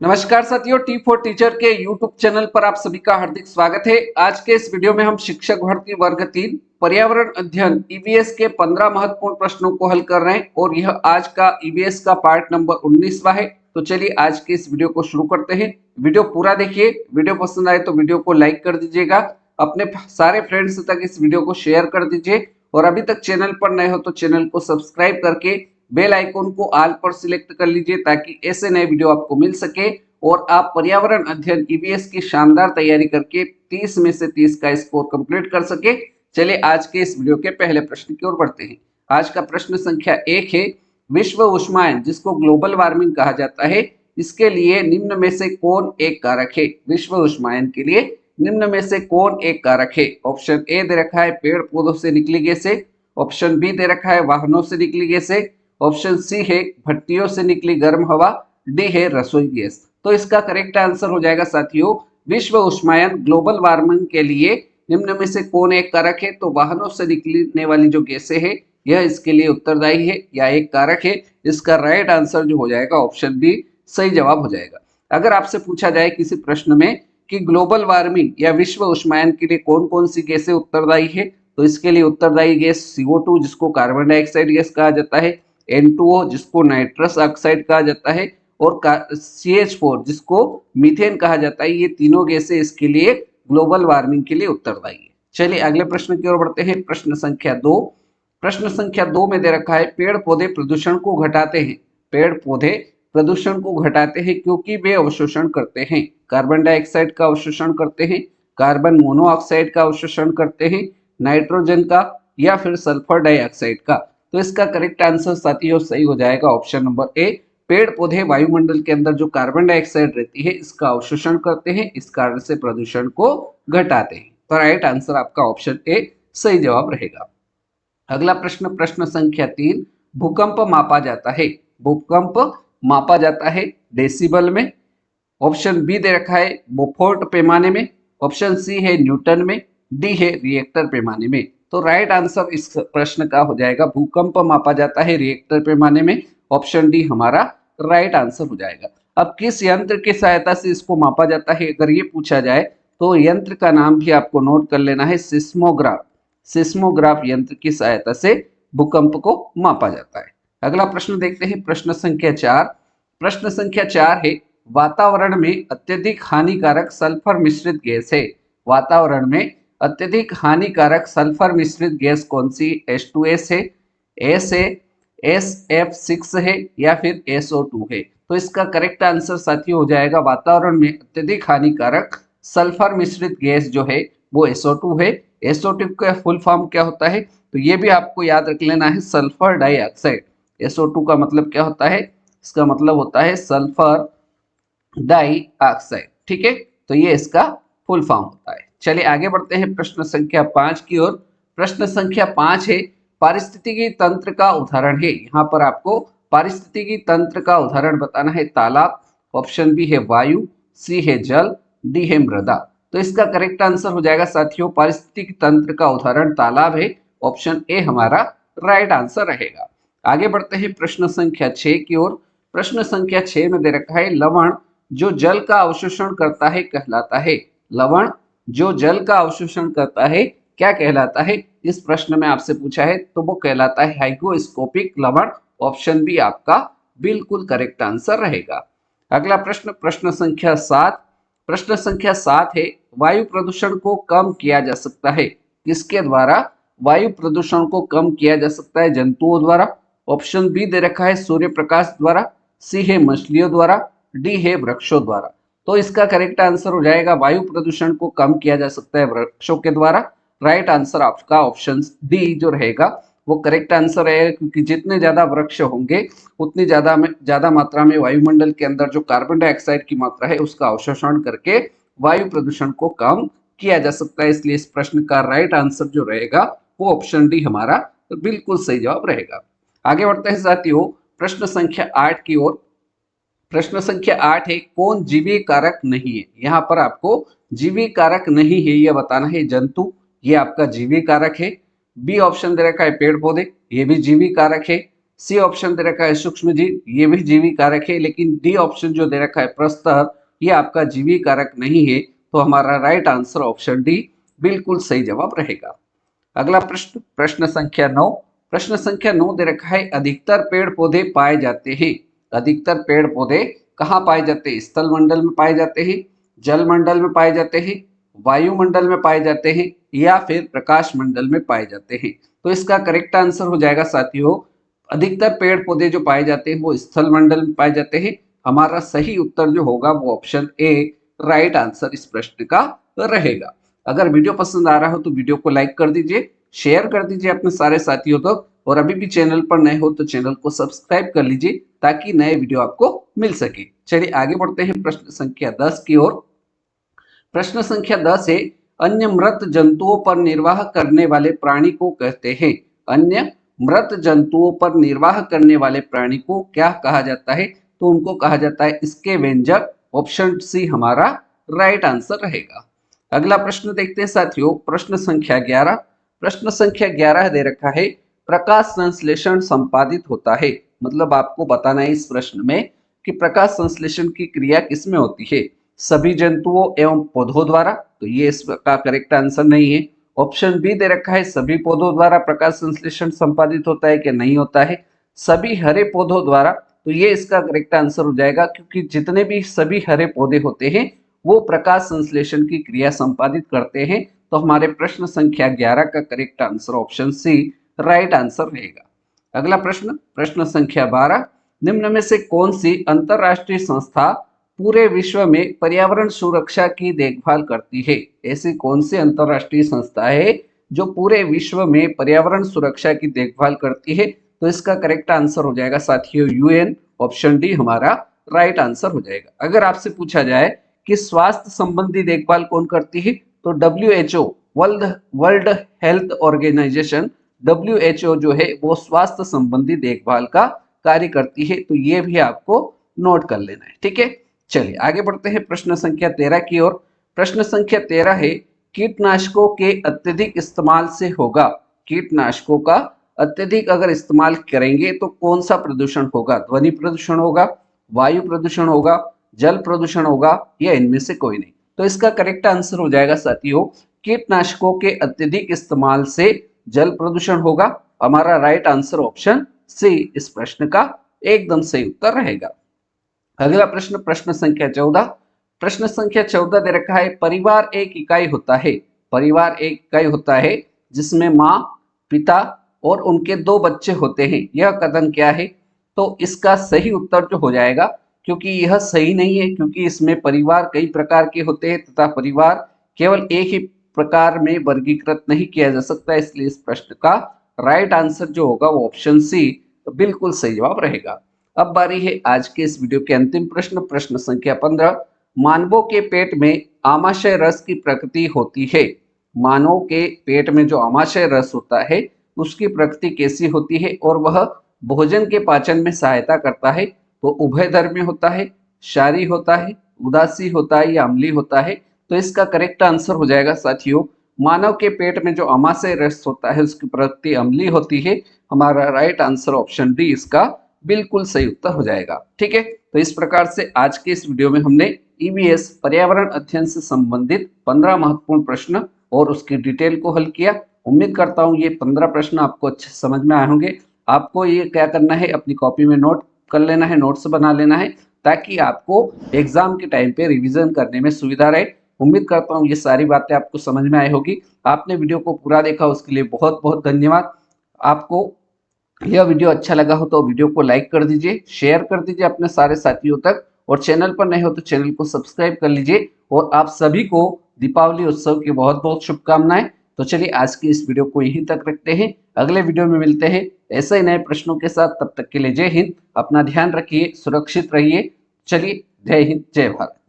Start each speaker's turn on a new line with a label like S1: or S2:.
S1: नमस्कार साथियों, T for teacher के यूट्यूब चैनल पर आप सभी का हार्दिक स्वागत है। आज के इस वीडियो में हम शिक्षक भर्ती वर्ग 3 पर्यावरण अध्ययन ईवीएस के 15 महत्वपूर्ण प्रश्नों को हल कर रहे हैं और यह आज का ईवीएस का पार्ट नंबर 19वां है। तो चलिए आज के इस वीडियो को शुरू करते हैं। वीडियो पूरा देखिए। वीडियो पसंद आए तो वीडियो को लाइक कर दीजिएगा, अपने सारे फ्रेंड्स तक इस वीडियो को शेयर कर दीजिए और अभी तक चैनल पर नए हो तो चैनल को सब्सक्राइब करके बेल आइकन को ऑल पर सिलेक्ट कर लीजिए ताकि ऐसे नए वीडियो आपको मिल सके और आप पर्यावरण अध्ययन ईवीएस की शानदार तैयारी करके 30 में से 30 का स्कोर कंप्लीट कर सके। चलिए आज के इस वीडियो के पहले प्रश्न की ओर बढ़ते हैं। आज का प्रश्न संख्या 1 है, विश्व उष्मायन जिसको ग्लोबल वार्मिंग कहा जाता है, इसके लिए निम्न में से कौन एक कारक है? विश्व उष्मायन के लिए निम्न में से कौन एक कारक है? ऑप्शन ए दे रखा है पेड़ पौधों से निकली गैसें, ऑप्शन बी दे रखा है वाहनों से निकली गैसें, ऑप्शन सी है भट्टियों से निकली गर्म हवा, डी है रसोई गैस। तो इसका करेक्ट आंसर हो जाएगा साथियों, विश्व उष्मायन ग्लोबल वार्मिंग के लिए निम्न में से कौन एक कारक है? तो वाहनों से निकलने वाली जो गैसें है यह इसके लिए उत्तरदायी है या एक कारक है। इसका राइट आंसर जो हो जाएगा ऑप्शन बी सही जवाब हो जाएगा। अगर आपसे पूछा जाए किसी प्रश्न में कि ग्लोबल वार्मिंग या विश्व उष्मायन के लिए कौन कौन सी गैसें उत्तरदायी है, तो इसके लिए उत्तरदायी गैस CO2 जिसको कार्बन डाइऑक्साइड गैस कहा जाता है, N2O जिसको नाइट्रस ऑक्साइड कहा जाता है और CH4 जिसको मीथेन कहा जाता है। ये तीनों गैसें इसके लिए ग्लोबल वार्मिंग के लिए उत्तरदायी है। चलिए अगले प्रश्न की ओर बढ़ते हैं। प्रश्न संख्या 2। प्रश्न संख्या 2 में दे रखा है, पेड़ पौधे प्रदूषण को घटाते हैं। पेड़ पौधे प्रदूषण को घटाते हैं क्योंकि वे अवशोषण करते हैं। कार्बन डाइऑक्साइड का अवशोषण करते हैं, कार्बन मोनोऑक्साइड का अवशोषण करते हैं, नाइट्रोजन का या फिर सल्फर डाइऑक्साइड का। तो इसका करेक्ट आंसर साथियों सही हो जाएगा ऑप्शन नंबर ए। पेड़ पौधे वायुमंडल के अंदर जो कार्बन डाइऑक्साइड रहती है इसका अवशोषण करते हैं, इस कारण से प्रदूषण को घटाते हैं। तो राइट आंसर आपका ऑप्शन ए सही जवाब रहेगा। अगला प्रश्न, प्रश्न संख्या 3। भूकंप मापा जाता है। भूकंप मापा जाता है डेसिबल में। ऑप्शन बी दे रखा है बोफोर्ट पैमाने में, ऑप्शन सी है न्यूटन में, डी है रिएक्टर पैमाने में। तो राइट आंसर इस प्रश्न का हो जाएगा भूकंप मापा जाता है रिएक्टर पैमाने में। ऑप्शन डी हमारा राइट आंसर हो जाएगा। अब किस यंत्र की सहायता से इसको मापा जाता है अगर ये पूछा जाए तो यंत्र का नाम भी आपको नोट कर लेना है, सिस्मोग्राफ। सिस्मोग्राफ यंत्र की सहायता से भूकंप को मापा जाता है। अगला प्रश्न देखते हैं, प्रश्न संख्या 4। प्रश्न संख्या 4 है, वातावरण में अत्यधिक हानिकारक सल्फर मिश्रित गैस है। वातावरण में अत्यधिक हानिकारक सल्फर मिश्रित गैस कौन सी? H2S है, S है, SF6 है या फिर SO2 है। तो इसका करेक्ट आंसर साथियों हो जाएगा वातावरण में अत्यधिक हानिकारक सल्फर मिश्रित गैस जो है वो SO2 है। SO2 का फुल फॉर्म क्या होता है? तो ये भी आपको याद रख लेना है, सल्फर डाइऑक्साइड। SO2 का मतलब क्या होता है? इसका मतलब होता है सल्फर डाइऑक्साइड। ठीक है, तो ये इसका फुल फॉर्म होता है। चलिए आगे बढ़ते हैं प्रश्न संख्या 5 की ओर। प्रश्न संख्या 5 है, पारिस्थितिकी तंत्र का उदाहरण है। यहाँ पर आपको पारिस्थितिकी तंत्र का उदाहरण बताना है तालाब। ऑप्शन बी है वायु, सी है जल, डी है मृदा। तो इसका करेक्ट आंसर हो जाएगा साथियों, पारिस्थितिकी तंत्र का उदाहरण तालाब है। ऑप्शन ए हमारा राइट आंसर रहेगा। आगे बढ़ते हैं प्रश्न संख्या 6 की ओर। प्रश्न संख्या 6 में दे रखा है, लवण जो जल का अवशोषण करता है कहलाता है। लवण जो जल का अवशोषण करता है क्या कहलाता है? इस प्रश्न में आपसे पूछा है तो वो कहलाता है हाइग्रोस्कोपिक लवण। ऑप्शन बी आपका बिल्कुल करेक्ट आंसर रहेगा। अगला प्रश्न, प्रश्न संख्या 7। प्रश्न संख्या 7 है, वायु प्रदूषण को कम किया जा सकता है। किसके द्वारा वायु प्रदूषण को कम किया जा सकता है? जंतुओं द्वारा। ऑप्शन बी दे रखा है सूर्य प्रकाश द्वारा, सी है मछलियों द्वारा, डी है वृक्षों द्वारा। तो इसका करेक्ट आंसर हो जाएगा वायु प्रदूषण को कम किया जा सकता है वृक्षों के द्वारा। राइट आंसर आपका ऑप्शन डी जो रहेगा वो करेक्ट आंसर रहेगा, क्योंकि जितने ज्यादा वृक्ष होंगे उतनी ज्यादा मात्रा में वायुमंडल के अंदर जो कार्बन डाइऑक्साइड की मात्रा है उसका अवशोषण करके वायु प्रदूषण को कम किया जा सकता है। इसलिए इस प्रश्न का राइट आंसर जो रहेगा वो ऑप्शन डी हमारा बिल्कुल सही जवाब रहेगा। आगे बढ़ते हैं साथियों प्रश्न संख्या 8 की ओर। प्रश्न संख्या 8 है, कौन जीवी कारक नहीं है? यहाँ पर आपको जीवी कारक नहीं है यह बताना है। जंतु ये आपका जीवी कारक है। बी ऑप्शन दे रखा है पेड़ पौधे, ये भी जीवी कारक है। सी ऑप्शन दे रखा है सूक्ष्म जीव, ये भी जीवी कारक है, लेकिन डी ऑप्शन जो दे रखा है प्रस्तर, ये आपका जीवी कारक नहीं है। तो हमारा राइट आंसर ऑप्शन डी बिल्कुल सही जवाब रहेगा। अगला प्रश्न, प्रश्न संख्या 9। प्रश्न संख्या 9 दे रखा है अधिकतर पेड़ पौधे पाए जाते हैं। अधिकतर पेड़ पौधे कहाँ पाए जाते हैं? स्थल मंडल में पाए जाते हैं, जल मंडल में पाए जाते हैं, वायुमंडल में पाए जाते हैं, या फिर प्रकाश मंडल में पाए जाते हैं। तो इसका करेक्ट आंसर हो जाएगा साथियों, अधिकतर पेड़ पौधे जो पाए जाते हैं वो स्थल मंडल में पाए जाते हैं। हमारा सही उत्तर जो होगा वो ऑप्शन ए राइट आंसर इस प्रश्न का रहेगा। अगर वीडियो पसंद आ रहा हो तो वीडियो को लाइक कर दीजिए, शेयर कर दीजिए अपने सारे साथियों तक, और अभी भी चैनल पर नए हो तो चैनल को सब्सक्राइब कर लीजिए ताकि नए वीडियो आपको मिल सके। चलिए आगे बढ़ते हैं प्रश्न संख्या 10 की ओर। प्रश्न संख्या 10 है अन्य मृत जंतुओं पर निर्वाह करने वाले प्राणी को कहते हैं। अन्य मृत जंतुओं पर निर्वाह करने वाले प्राणी को क्या कहा जाता है? तो उनको कहा जाता है स्कैवेंजर। ऑप्शन सी हमारा राइट आंसर रहेगा। अगला प्रश्न देखते हैं साथियों, प्रश्न संख्या 11। प्रश्न संख्या 11 दे रखा है प्रकाश संश्लेषण संपादित होता है। मतलब आपको बताना है इस प्रश्न में कि प्रकाश संश्लेषण की क्रिया किसमें होती है? सभी जंतुओं एवं पौधों द्वारा, तो ये इसका करेक्ट आंसर नहीं है। ऑप्शन बी दे रखा है सभी पौधों द्वारा प्रकाश संश्लेषण संपादित होता है कि नहीं होता है। सभी हरे पौधों द्वारा, तो ये इसका करेक्ट आंसर हो जाएगा, क्योंकि जितने भी सभी हरे पौधे होते हैं वो प्रकाश संश्लेषण की क्रिया संपादित करते हैं। तो हमारे प्रश्न संख्या 11 का correct answer option C right answer रहेगा। अगला प्रश्न, प्रश्न संख्या 12। निम्न में से कौन सी अंतरराष्ट्रीय संस्था पूरे विश्व में पर्यावरण सुरक्षा की देखभाल करती है? ऐसी कौन सी अंतरराष्ट्रीय संस्था है जो पूरे विश्व में पर्यावरण सुरक्षा की देखभाल करती है? तो इसका करेक्ट आंसर हो जाएगा साथियों यूएन। ऑप्शन डी हमारा राइट आंसर हो जाएगा। अगर आपसे पूछा जाए कि स्वास्थ्य संबंधी देखभाल कौन करती है, तो WHO world health organization WHO जो है वो स्वास्थ्य संबंधी देखभाल का कार्य करती है। तो ये भी आपको नोट कर लेना है, ठीक है। चलिए आगे बढ़ते हैं प्रश्न संख्या 13 की ओर। प्रश्न संख्या 13 है कीटनाशकों के अत्यधिक इस्तेमाल से होगा। कीटनाशकों का अत्यधिक अगर इस्तेमाल करेंगे तो कौन सा प्रदूषण होगा? ध्वनि प्रदूषण होगा, वायु प्रदूषण होगा, जल प्रदूषण होगा, या इनमें से कोई नहीं। तो इसका करेक्ट आंसर हो जाएगा साथियों कीटनाशकों के अत्यधिक इस्तेमाल से जल प्रदूषण होगा। हमारा राइट आंसर ऑप्शन सी इस प्रश्न का एकदम सही उत्तर रहेगा। अगला प्रश्न, प्रश्न संख्या 14। प्रश्न संख्या 14 दे रखा है परिवार एक इकाई होता है। परिवार एक इकाई होता है जिसमें माँ, पिता और उनके 2 बच्चे होते हैं। यह कथन क्या है? तो इसका सही उत्तर जो हो जाएगा, क्योंकि यह सही नहीं है, क्योंकि इसमें परिवार कई प्रकार के होते हैं तथा परिवार केवल एक ही प्रकार में वर्गीकृत नहीं किया जा सकता, इसलिए इस प्रश्न का राइट आंसर जो होगा वो ऑप्शन सी तो बिल्कुल सही जवाब रहेगा। अब बारी है आज के इस वीडियो के अंतिम प्रश्न, प्रश्न संख्या 15। मानवों के पेट में आमाशय रस की प्रकृति होती है। मानव के पेट में जो आमाशय रस होता है उसकी प्रकृति कैसी होती है और वह भोजन के पाचन में सहायता करता है? तो उभयधर्मी होता है, क्षारीय होता है, उदासी होता है, या अम्लीय होता है? तो इसका करेक्ट आंसर हो जाएगा साथियों मानव के पेट में जो आमाशय रस होता है उसकी प्रकृति अम्लीय होती है। हमारा राइट आंसर ऑप्शन डी इसका बिल्कुल सही उत्तर हो जाएगा, ठीक है। तो इस प्रकार से आज के इस वीडियो में हमने ईवीएस पर्यावरण अध्ययन से संबंधित 15 महत्वपूर्ण प्रश्न और उसकी डिटेल को हल किया। उम्मीद करता हूँ ये 15 प्रश्न आपको अच्छे समझ में आए होंगे। आपको ये क्या करना है, अपनी कॉपी में नोट कर लेना है, नोट्स बना लेना है, ताकि आपको एग्जाम के टाइम पे रिवीजन करने में सुविधा रहे। उम्मीद करता हूँ ये सारी बातें आपको समझ में आई होगी। आपने वीडियो को पूरा देखा उसके लिए बहुत बहुत धन्यवाद। आपको यह वीडियो अच्छा लगा हो तो वीडियो को लाइक कर दीजिए, शेयर कर दीजिए अपने सारे साथियों तक, और चैनल पर नए हो तो चैनल को सब्सक्राइब कर लीजिए। और आप सभी को दीपावली उत्सव की बहुत बहुत शुभकामनाएं। तो चलिए आज की इस वीडियो को यहीं तक रखते हैं, अगले वीडियो में मिलते हैं ऐसे ही नए प्रश्नों के साथ। तब तक के लिए जय हिंद, अपना ध्यान रखिए, सुरक्षित रहिए। चलिए जय हिंद, जय भारत।